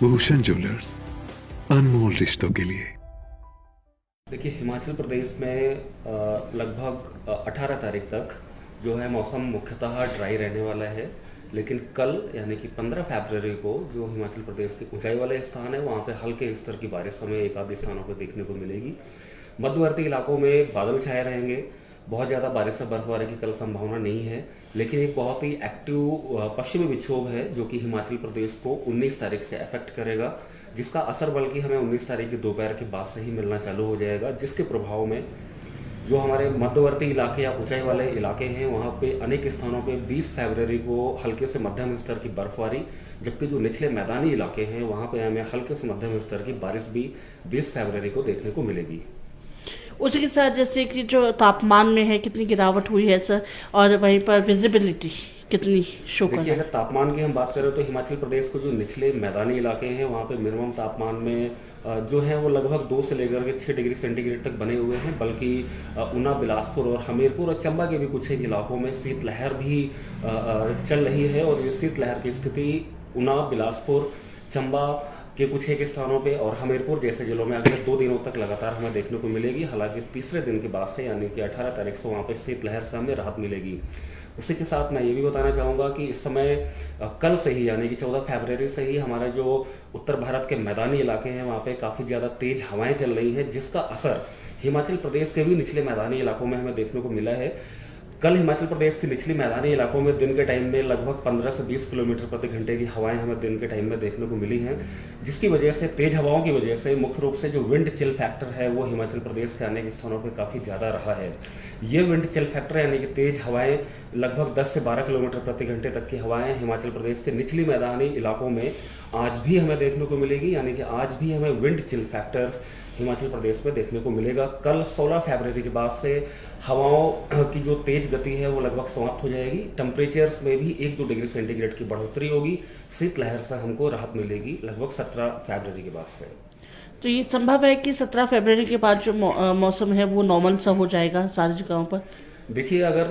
Bhushan jewellers, अनमोल रिश्तों के लिए। देखिए, हिमाचल प्रदेश में लगभग 18 तारीख तक जो है मौसम मुख्यतः ड्राई रहने वाला है। लेकिन कल यानी कि 15 फरवरी को जो हिमाचल प्रदेश के ऊंचाई वाले स्थान है वहाँ पे हल्के स्तर की बारिश हमें एक आधे स्थानों पर देखने को मिलेगी। मध्यवर्ती इलाकों में बादल छाए रहेंगे। बहुत ज़्यादा बारिश से बर्फबारी की कल संभावना नहीं है। लेकिन एक बहुत ही एक्टिव पश्चिमी विक्षोभ है जो कि हिमाचल प्रदेश को 19 तारीख से अफेक्ट करेगा, जिसका असर बल्कि हमें 19 तारीख की दोपहर के बाद से ही मिलना चालू हो जाएगा, जिसके प्रभाव में जो हमारे मध्यवर्ती इलाके या ऊंचाई वाले इलाके हैं वहाँ पे अनेक स्थानों पे 20 फरवरी को हल्के से मध्यम स्तर की बर्फबारी, जबकि जो निचले मैदानी इलाके हैं वहाँ पे हमें हल्के से मध्यम स्तर की बारिश भी 20 फरवरी को देखने को मिलेगी। उसी के साथ जैसे कि जो तापमान में है कितनी गिरावट हुई है सर, और वहीं पर विजिबिलिटी कितनी शो कर रहा है? देखिए, अगर तापमान की हम बात करें तो हिमाचल प्रदेश को जो निचले मैदानी इलाके हैं वहाँ पे मिनिमम तापमान में जो है वो लगभग 2 से लेकर के 6 डिग्री सेंटीग्रेड तक बने हुए हैं। बल्कि ऊना, बिलासपुर और हमीरपुर और चंबा के भी कुछ एक इलाकों में शीतलहर भी चल रही है। और ये शीतलहर की स्थिति ऊना, बिलासपुर, चंबा के कुछ एक स्थानों पे और हमीरपुर जैसे जिलों में अगले 2 दिनों तक लगातार हमें देखने को मिलेगी। हालांकि तीसरे दिन के बाद से यानी कि 18 तारीख से वहाँ पे शीतलहर से हमें राहत मिलेगी। उसी के साथ मैं ये भी बताना चाहूँगा कि इस समय कल से ही यानी कि 14 फरवरी से ही हमारे जो उत्तर भारत के मैदानी इलाके हैं वहाँ पे काफ़ी ज़्यादा तेज हवाएं चल रही हैं, जिसका असर हिमाचल प्रदेश के भी निचले मैदानी इलाकों में हमें देखने को मिला है। कल हिमाचल प्रदेश के निचली मैदानी इलाकों में दिन के टाइम में लगभग 15 से 20 किलोमीटर प्रति घंटे की हवाएं हमें दिन के टाइम में देखने को मिली हैं, जिसकी वजह से तेज हवाओं की वजह से मुख्य रूप से जो विंड चिल फैक्टर है वो हिमाचल प्रदेश के अनेक स्थानों पर काफ़ी ज़्यादा रहा है। ये विंड चिल फैक्टर यानी कि तेज हवाएं लगभग 10 से 12 किलोमीटर प्रति घंटे तक की हवाएं हिमाचल प्रदेश के निचली मैदानी इलाकों में आज भी हमें देखने को मिलेगी। यानी कि आज भी हमें wind chill factors Himachal Pradesh में देखने को मिलेगा। कल 16 फरवरी के बाद से हवाओं की जो तेज गति है वो लगभग समाप्त हो जाएगी। टेम्परेचर्स में भी 1-2 डिग्री सेंटीग्रेड की बढ़ोतरी होगी। शीतलहर से हमको राहत मिलेगी लगभग 17 फरवरी के बाद से। तो ये संभव है कि 17 फरवरी के बाद जो मौसम है वो नॉर्मल सा हो जाएगा सारी जगहों पर? देखिए, अगर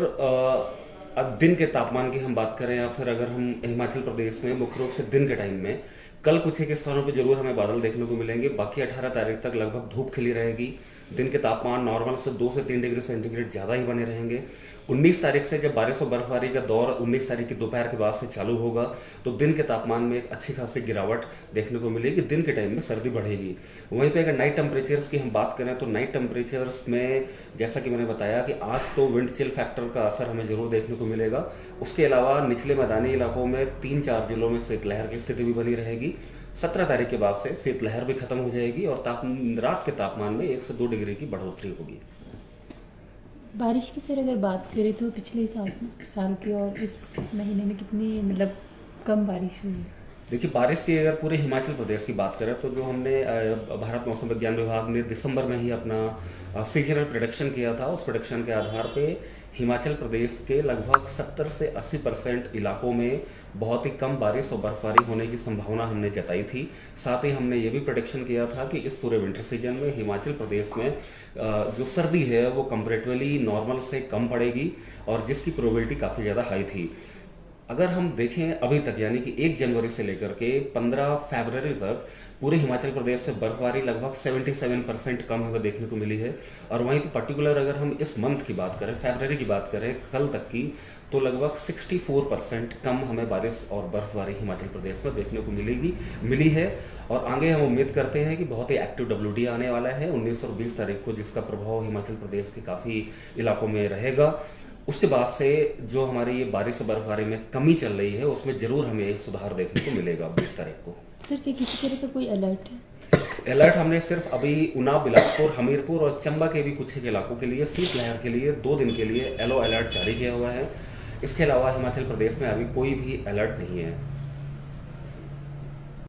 दिन के तापमान की हम बात करें या फिर अगर हम हिमाचल प्रदेश में मुख्य रूप से दिन के टाइम में कल कुछ एक स्थानों पे जरूर हमें बादल देखने को मिलेंगे। बाकी 18 तारीख तक लगभग धूप खिली रहेगी। दिन के तापमान नॉर्मल से 2 से 3 डिग्री सेंटीग्रेड ज़्यादा ही बने रहेंगे। 19 तारीख से जब बारिश और बर्फबारी का दौर 19 तारीख की दोपहर के बाद से चालू होगा तो दिन के तापमान में एक अच्छी खासी गिरावट देखने को मिलेगी। दिन के टाइम में सर्दी बढ़ेगी। वहीं पे अगर नाइट टेम्परेचर्स की हम बात करें तो नाइट टेम्परेचर्स में जैसा कि मैंने बताया कि आज तो विंड चिल फैक्टर का असर हमें जरूर देखने को मिलेगा। उसके अलावा निचले मैदानी इलाकों में 3-4 जिलों में शीतलहर की स्थिति भी बनी रहेगी। 17 तारीख के बाद से शीतलहर भी खत्म हो जाएगी और रात के तापमान में 1 से 2 डिग्री की बढ़ोतरी होगी। बारिश की सर अगर बात करें तो पिछले साल की और इस महीने में कितनी मतलब कम बारिश हुई है? देखिए, बारिश की अगर पूरे हिमाचल प्रदेश की बात करें तो जो हमने भारत मौसम विज्ञान विभाग ने दिसंबर में ही अपना सीजनल प्रेडिक्शन किया था, उस प्रेडिक्शन के आधार पे हिमाचल प्रदेश के लगभग 70 से 80% इलाकों में बहुत ही कम बारिश और बर्फबारी होने की संभावना हमने जताई थी। साथ ही हमने ये भी प्रेडिक्शन किया था कि इस पूरे विंटर सीजन में हिमाचल प्रदेश में जो सर्दी है वो कंपैरेटिवली नॉर्मल से कम पड़ेगी और जिसकी प्रोबेबिलिटी काफ़ी ज़्यादा हाई थी। अगर हम देखें अभी तक यानी कि 1 जनवरी से लेकर के 15 फरवरी तक पूरे हिमाचल प्रदेश से बर्फबारी लगभग 77% कम हमें देखने को मिली है। और वहीं पर पर्टिकुलर अगर हम इस मंथ की बात करें, फरवरी की बात करें कल तक की, तो लगभग 64% कम हमें बारिश और बर्फबारी हिमाचल प्रदेश में देखने को मिली है। और आगे हम उम्मीद करते हैं कि बहुत ही एक्टिव WD आने वाला है 19 और 20 तारीख को, जिसका प्रभाव हिमाचल प्रदेश के काफ़ी इलाकों में रहेगा। उसके बाद से जो हमारी ये बारिश और बर्फबारी में कमी चल रही है उसमें जरूर हमें एक सुधार देखने को मिलेगा 20 तारीख को। सर क्या किसी तरह का कोई अलर्ट है? अलर्ट हमने सिर्फ अभी ऊना, बिलासपुर, हमीरपुर और चंबा के भी कुछ एक इलाकों के लिए शीतलहर के लिए 2 दिन के लिए येलो अलर्ट जारी किया हुआ है। इसके अलावा हिमाचल प्रदेश में अभी कोई भी अलर्ट नहीं है।